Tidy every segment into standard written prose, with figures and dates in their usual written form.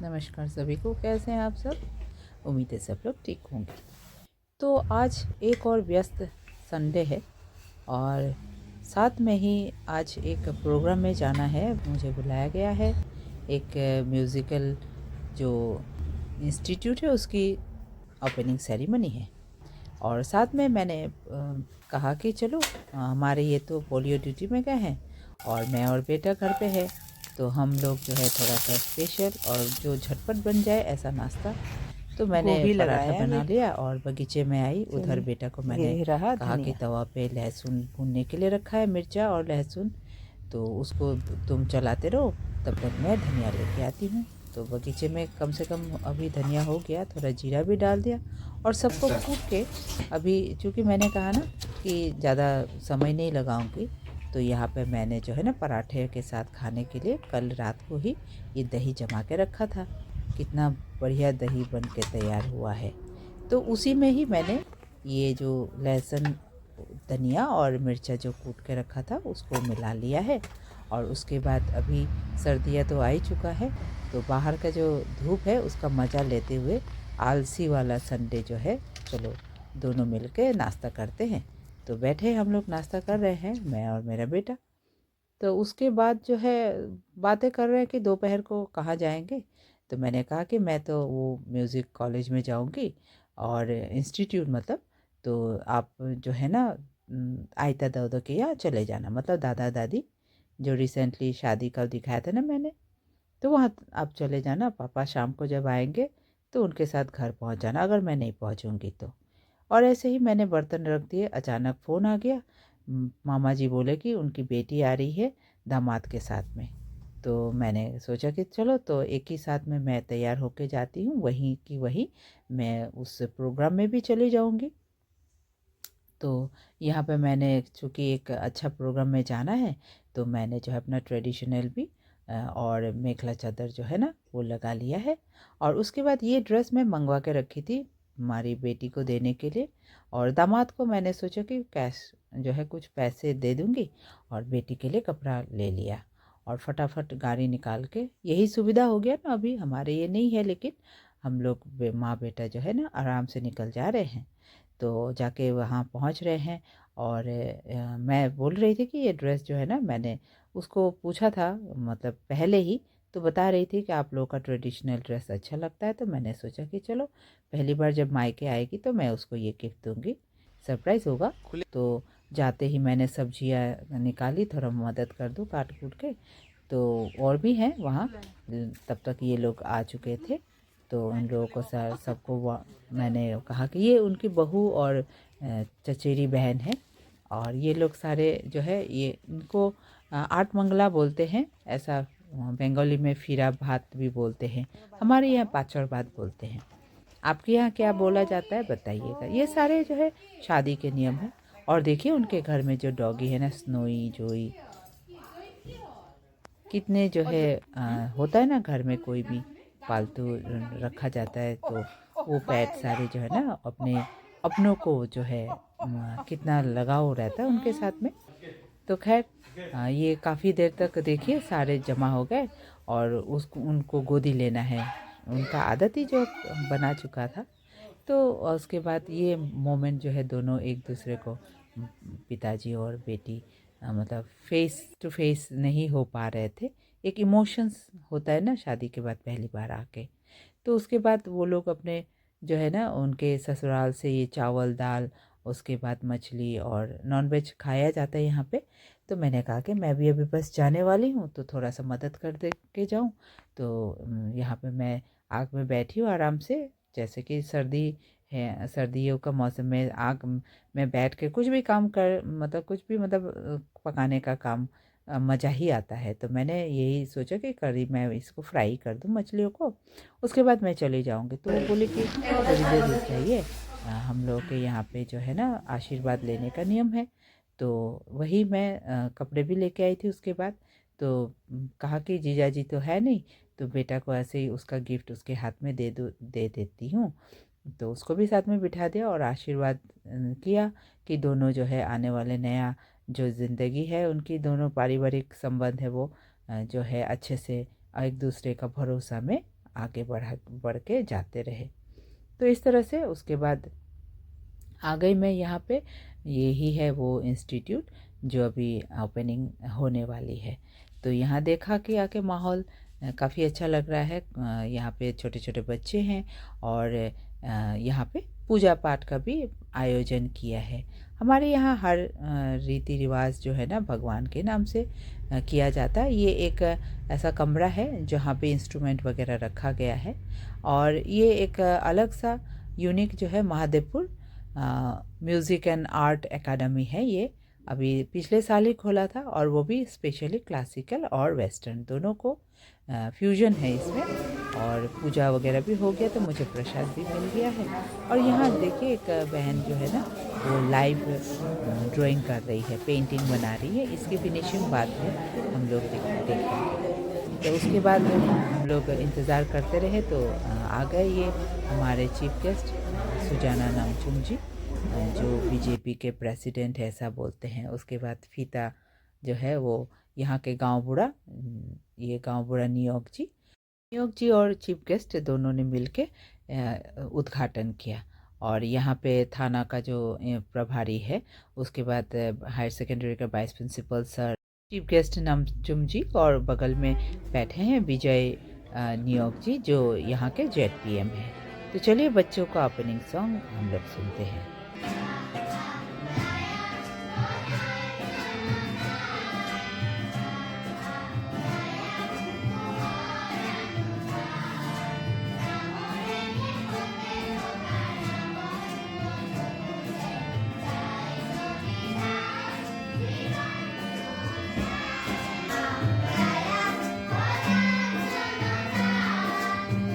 नमस्कार सभी को, कैसे हैं आप सब। उम्मीद है सब लोग ठीक होंगे। तो आज एक और व्यस्त संडे है और साथ में ही आज एक प्रोग्राम में जाना है। मुझे बुलाया गया है एक म्यूज़िकल जो इंस्टीट्यूट है उसकी ओपनिंग सेरेमनी है। और साथ में मैंने कहा कि चलो हमारे ये तो पोलियो ड्यूटी में गए हैं और मैं और बेटा घर पे है, तो हम लोग जो है थोड़ा सा स्पेशल और जो झटपट बन जाए ऐसा नाश्ता। तो मैंने गोभी पराठा लगाया बना है। लिया और बगीचे में आई। उधर चलिए, बेटा को मैंने ये रहा कहा कि धनिया। तवा पे लहसुन भूनने के लिए रखा है, मिर्चा और लहसुन, तो उसको तुम चलाते रहो, तब तक मैं धनिया लेके आती हूँ। तो बगीचे में कम से कम अभी धनिया हो गया, थोड़ा जीरा भी डाल दिया और सबको कूट के अभी, चूँकि मैंने कहा ना कि ज़्यादा समय नहीं लगाऊंगी, तो यहाँ पे मैंने जो है ना पराठे के साथ खाने के लिए कल रात को ही ये दही जमा के रखा था। कितना बढ़िया दही बन के तैयार हुआ है। तो उसी में ही मैंने ये जो लहसुन, धनिया और मिर्चा जो कूट के रखा था उसको मिला लिया है। और उसके बाद अभी सर्दियाँ तो आ ही चुका है, तो बाहर का जो धूप है उसका मज़ा लेते हुए आलसी वाला संडे जो है, चलो दोनों मिल के नाश्ता करते हैं। तो बैठे हम लोग नाश्ता कर रहे हैं, मैं और मेरा बेटा। तो उसके बाद जो है बातें कर रहे हैं कि दोपहर को कहाँ जाएंगे। तो मैंने कहा कि मैं तो वो म्यूज़िक कॉलेज में जाऊंगी और इंस्टीट्यूट मतलब, तो आप जो है ना आयता दादा के यहाँ चले जाना, मतलब दादा दादी जो रिसेंटली शादी का दिखाया था ना मैंने, तो वहाँ आप चले जाना। पापा शाम को जब आएंगे तो उनके साथ घर पहुँच जाना अगर मैं नहीं पहुँचूँगी तो। और ऐसे ही मैंने बर्तन रख दिए, अचानक फ़ोन आ गया। मामा जी बोले कि उनकी बेटी आ रही है दामाद के साथ में। तो मैंने सोचा कि चलो तो एक ही साथ में मैं तैयार होके जाती हूँ, वहीं की वहीं मैं उस प्रोग्राम में भी चली जाऊँगी। तो यहाँ पे मैंने चूँकि एक अच्छा प्रोग्राम में जाना है, तो मैंने जो है अपना ट्रेडिशनल भी और मेखला चादर जो है ना वो लगा लिया है। और उसके बाद ये ड्रेस मैं मंगवा के रखी थी हमारी बेटी को देने के लिए, और दामाद को मैंने सोचा कि कैश जो है कुछ पैसे दे दूँगी और बेटी के लिए कपड़ा ले लिया। और फटाफट गाड़ी निकाल के, यही सुविधा हो गया ना, अभी हमारे ये नहीं है लेकिन हम लोग माँ बेटा जो है ना आराम से निकल जा रहे हैं। तो जाके वहाँ पहुँच रहे हैं। और मैं बोल रही थी कि ये ड्रेस जो है ना, मैंने उसको पूछा था मतलब पहले ही, तो बता रही थी कि आप लोगों का ट्रेडिशनल ड्रेस अच्छा लगता है। तो मैंने सोचा कि चलो पहली बार जब मायके आएगी तो मैं उसको ये गिफ्ट दूँगी, सरप्राइज़ होगा। तो जाते ही मैंने सब्जियाँ निकाली, थोड़ा मदद कर दूँ काट कूट के। तो और भी हैं वहाँ, तब तक ये लोग आ चुके थे। तो उन लोगों को सबको मैंने कहा कि ये उनकी बहू और चचेरी बहन है। और ये लोग सारे जो है ये इनको आठ मंगला बोलते हैं, ऐसा बंगाली में फिरा भात भी बोलते हैं, हमारे यहाँ पाचड़ भात बोलते हैं। आपके यहाँ क्या बोला जाता है बताइएगा। ये सारे जो है शादी के नियम है। और देखिए उनके घर में जो डॉगी है ना, स्नोई जोई, कितने जो है होता है ना घर में कोई भी पालतू रखा जाता है, तो वो पेट सारे जो है ना अपने अपनों को जो है कितना लगाव रहता है उनके साथ में। तो खैर ये काफ़ी देर तक देखिए सारे जमा हो गए और उसको उनको गोदी लेना है, उनका आदत ही जो बना चुका था। तो उसके बाद ये मोमेंट जो है दोनों एक दूसरे को पिताजी और बेटी मतलब फेस टू फेस नहीं हो पा रहे थे। एक इमोशंस होता है ना शादी के बाद पहली बार आके। तो उसके बाद वो लोग अपने जो है ना उनके ससुराल से ये चावल दाल, उसके बाद मछली और नॉनवेज खाया जाता है यहाँ पे। तो मैंने कहा कि मैं भी अभी बस जाने वाली हूँ तो थोड़ा सा मदद कर दे के जाऊँ। तो यहाँ पे मैं आग में बैठी हूँ आराम से, जैसे कि सर्दी है, सर्दियों का मौसम में आग में बैठ के कुछ भी काम कर, मतलब कुछ भी मतलब पकाने का काम मज़ा ही आता है। तो मैंने यही सोचा कि करी मैं इसको फ्राई कर दूँ मछलियों को, उसके बाद मैं चली जाऊँगी। तो वो बोले कि थोड़ी देर रुक जाइए, हम लोग के यहाँ पे जो है ना आशीर्वाद लेने का नियम है। तो वही मैं कपड़े भी लेके आई थी उसके बाद। तो कहा कि जीजा जी तो है नहीं, तो बेटा को ऐसे ही उसका गिफ्ट उसके हाथ में दे देती हूँ। तो उसको भी साथ में बिठा दिया और आशीर्वाद किया कि दोनों जो है आने वाले नया जो ज़िंदगी है उनकी, दोनों पारिवारिक संबंध है वो जो है अच्छे से एक दूसरे का भरोसा में आगे बढ़ के जाते रहे। तो इस तरह से उसके बाद आ गई मैं यहाँ पे। यही है वो इंस्टीट्यूट जो अभी ओपनिंग होने वाली है। तो यहाँ देखा कि आके माहौल काफ़ी अच्छा लग रहा है। यहाँ पे छोटे छोटे बच्चे हैं और यहाँ पे पूजा पाठ का भी आयोजन किया है। हमारे यहाँ हर रीति रिवाज जो है ना भगवान के नाम से किया जाता है। ये एक ऐसा कमरा है जहाँ पे इंस्ट्रूमेंट वगैरह रखा गया है और ये एक अलग सा यूनिक जो है Mahadevpur music and art academy है। ये अभी पिछले साल ही खोला था और वो भी स्पेशली क्लासिकल और वेस्टर्न दोनों को फ्यूजन है इसमें। और पूजा वगैरह भी हो गया तो मुझे प्रसाद भी मिल गया है। और यहाँ देखिए एक बहन जो है ना वो लाइव ड्राइंग कर रही है, पेंटिंग बना रही है। इसकी फिनिशिंग बाद में हम लोग देखेंगे। तो उसके बाद हम लोग इंतज़ार करते रहे तो आ गए ये हमारे चीफ गेस्ट सुजाना नामचुम जी, जो बीजेपी के प्रेसिडेंट है ऐसा बोलते हैं। उसके बाद फीता जो है वो यहाँ के गांव बूढ़ा, ये गांव बूढ़ा न्यूयॉर्क जी और चीफ गेस्ट दोनों ने मिलके उद्घाटन किया। और यहाँ पे थाना का जो प्रभारी है, उसके बाद हायर सेकेंडरी का vice principal sir, chief guest Namchum ji और बगल में बैठे हैं विजय न्यूयॉर्क जी जो यहाँ के ZPM हैं। तो चलिए बच्चों का ओपनिंग सॉन्ग हम लोग सुनते हैं।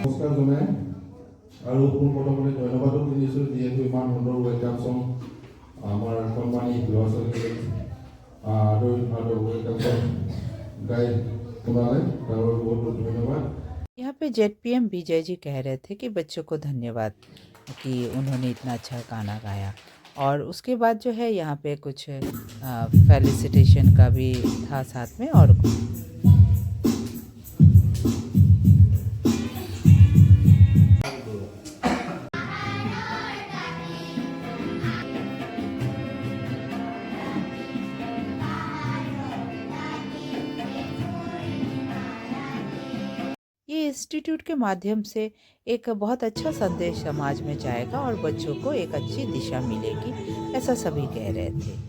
নমস্কাৰ জনাই আৰু পোনপ্ৰথমে ধন্যবাদো দিছোঁ যিহেতু ইমান সুন্দৰ ৱেলকাম ছং আমাৰ সন্মানী ল'ৰা ছোৱালীক আদৰি ৱেলকাম ছং গাই শুনালে তাৰ বাবে বহুত বহুত ধন্যবাদ। यहाँ पे ZPM विजय जी कह रहे थे कि बच्चों को धन्यवाद कि उन्होंने इतना अच्छा गाना गाया। और उसके बाद जो है यहाँ पे कुछ फेलिसिटेशन का भी था साथ में। और ये इंस्टीट्यूट के माध्यम से एक बहुत अच्छा संदेश समाज में जाएगा और बच्चों को एक अच्छी दिशा मिलेगी, ऐसा सभी कह रहे थे।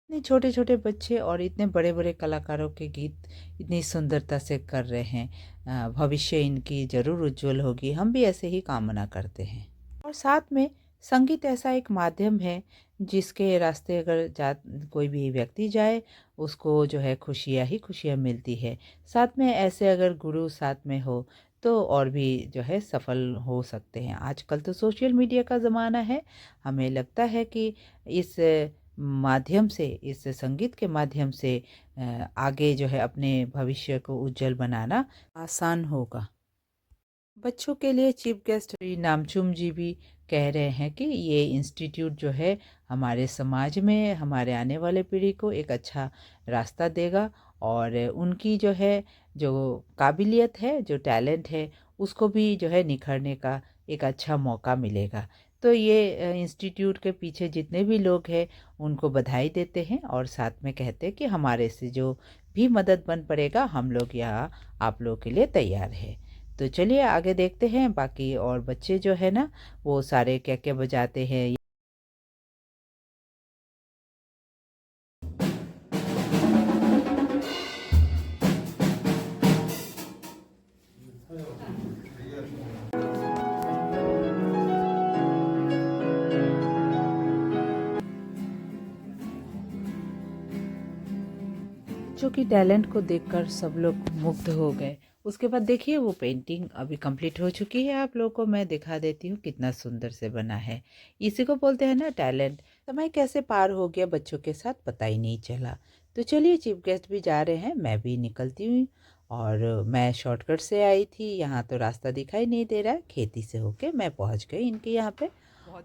इतने छोटे छोटे बच्चे और इतने बड़े बड़े कलाकारों के गीत इतनी सुंदरता से कर रहे हैं। भविष्य इनकी ज़रूर उज्जवल होगी, हम भी ऐसे ही कामना करते हैं। और साथ में संगीत ऐसा एक माध्यम है जिसके रास्ते अगर कोई भी व्यक्ति जाए उसको जो है खुशियाँ ही खुशियाँ मिलती है। साथ में ऐसे अगर गुरु साथ में हो तो और भी जो है सफल हो सकते हैं। आजकल तो सोशल मीडिया का ज़माना है, हमें लगता है कि इस माध्यम से, इस संगीत के माध्यम से आगे जो है अपने भविष्य को उज्जवल बनाना आसान होगा। बच्चों के लिए चीफ गेस्ट श्री नामचुम जी भी कह रहे हैं कि ये इंस्टीट्यूट जो है हमारे समाज में हमारे आने वाले पीढ़ी को एक अच्छा रास्ता देगा और उनकी जो है जो काबिलियत है, जो टैलेंट है, उसको भी जो है निखरने का एक अच्छा मौका मिलेगा। तो ये इंस्टीट्यूट के पीछे जितने भी लोग हैं उनको बधाई देते हैं और साथ में कहते हैं कि हमारे से जो भी मदद बन पड़ेगा हम लोग यहाँ आप लोगों के लिए तैयार है। तो चलिए आगे देखते हैं बाकी और बच्चे जो है ना वो सारे क्या क्या बजाते हैं। बच्चों की टैलेंट को देखकर सब लोग मुग्ध हो गए उसके बाद देखिए वो पेंटिंग अभी कंप्लीट हो चुकी है। आप लोगों को मैं दिखा देती हूँ कितना सुंदर से बना है। इसी को बोलते हैं ना टैलेंट। समय कैसे पार हो गया बच्चों के साथ पता ही नहीं चला। तो चलिए चीफ गेस्ट भी जा रहे हैं, मैं भी निकलती हूँ। और मैं शॉर्टकट से आई थी, यहाँ तो रास्ता दिखाई नहीं दे रहा है। खेती से होके मैं पहुँच गई इनके यहाँ पे।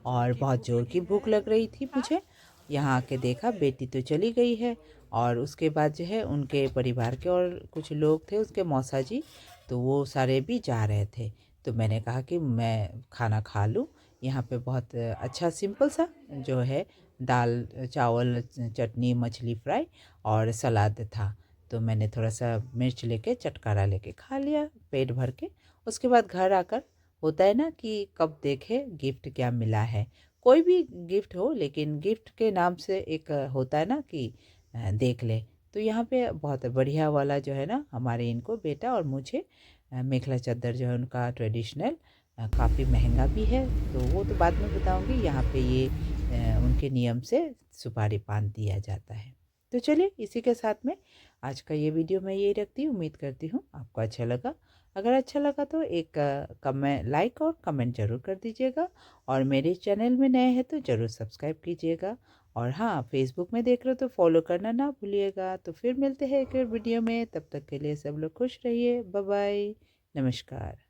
और बहुत ज़ोर की भूख लग रही थी मुझे। यहाँ आके देखा बेटी तो चली गई है, और उसके बाद जो है उनके परिवार के और कुछ लोग थे, उसके मौसा जी, तो वो सारे भी जा रहे थे। तो मैंने कहा कि मैं खाना खा लूँ। यहाँ पे बहुत अच्छा सिंपल सा जो है दाल चावल चटनी मछली फ्राई और सलाद था। तो मैंने थोड़ा सा मिर्च लेके चटकारा लेके खा लिया पेट भर के। उसके बाद घर आकर होता है ना कि कब देखे गिफ्ट क्या मिला है। कोई भी गिफ्ट हो, लेकिन गिफ्ट के नाम से एक होता है ना कि देख ले। तो यहाँ पे बहुत बढ़िया वाला जो है ना हमारे इनको बेटा और मुझे मेखला चादर जो है उनका ट्रेडिशनल काफ़ी महंगा भी है, तो वो तो बाद में बताऊंगी। यहाँ पे ये उनके नियम से सुपारी पान दिया जाता है। तो चलिए इसी के साथ में आज का ये वीडियो मैं यही रखती हूँ। उम्मीद करती हूँ आपको अच्छा लगा। अगर अच्छा लगा तो एक कमेंट लाइक और कमेंट ज़रूर कर दीजिएगा। और मेरे चैनल में नए हैं तो ज़रूर सब्सक्राइब कीजिएगा। और हाँ, फेसबुक में देख रहे हो तो फॉलो करना ना भूलिएगा। तो फिर मिलते हैं एक और वीडियो में, तब तक के लिए सब लोग खुश रहिए। बाय बाय, नमस्कार।